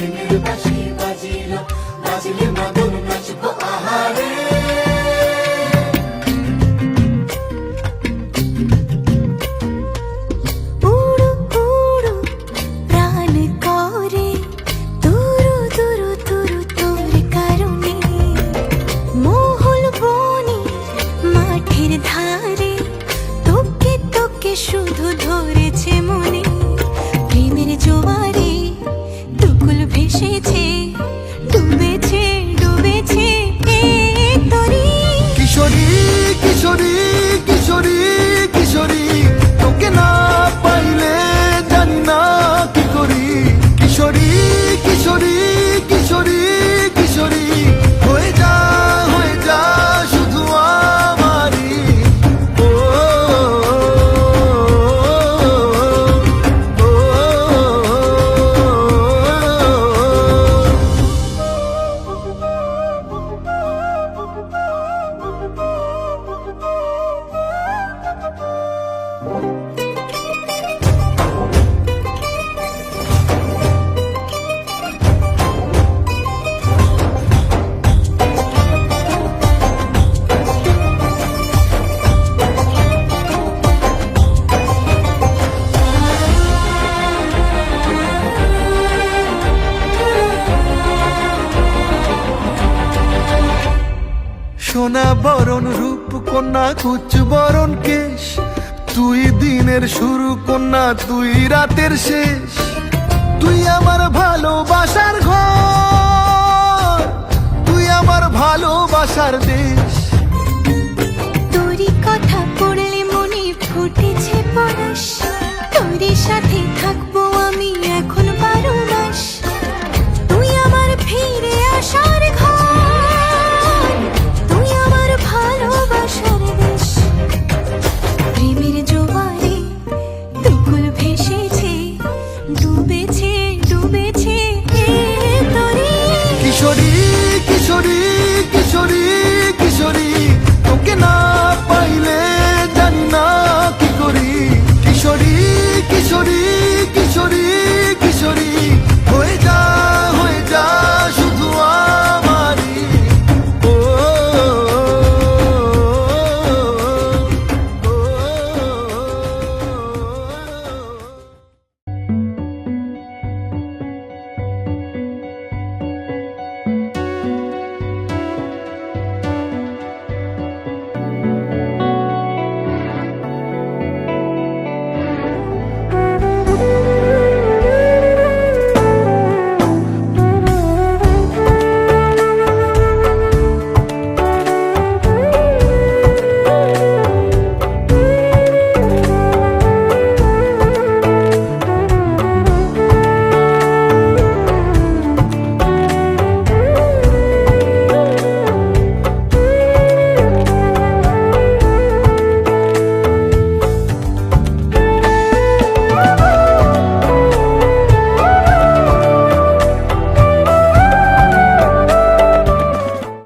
প্রেমের বাঁশি বাজিল, বাজলে মদন নাচবো আহারে। উড়ু উড়ু প্রাণ করে তুরু তুরু তুরু তোর কারণে, মহল বনে মাঠের ধারে তোকে তোকে শুধু ধরেছে মনে। প্রেমের জোয়ারে দুকুল ভেসেছে, ডুবেছে ডুবেছে এই তরি। কিশোরী কিশোরী কিশোরী কিশোরী, তোকে না পাইলে জানি না কি করি। কিশোরী কিশোরী কিশোরী কিশোরী, হয়ে যা শুধু আমারই। ও, ও, ও, সোনা বরণ রূপ কন্যা কুচ বরণ কেশ, তুই দিনের শুরু কন্যা তুই রাতের শেষ। তুই আমার ভালোবাসা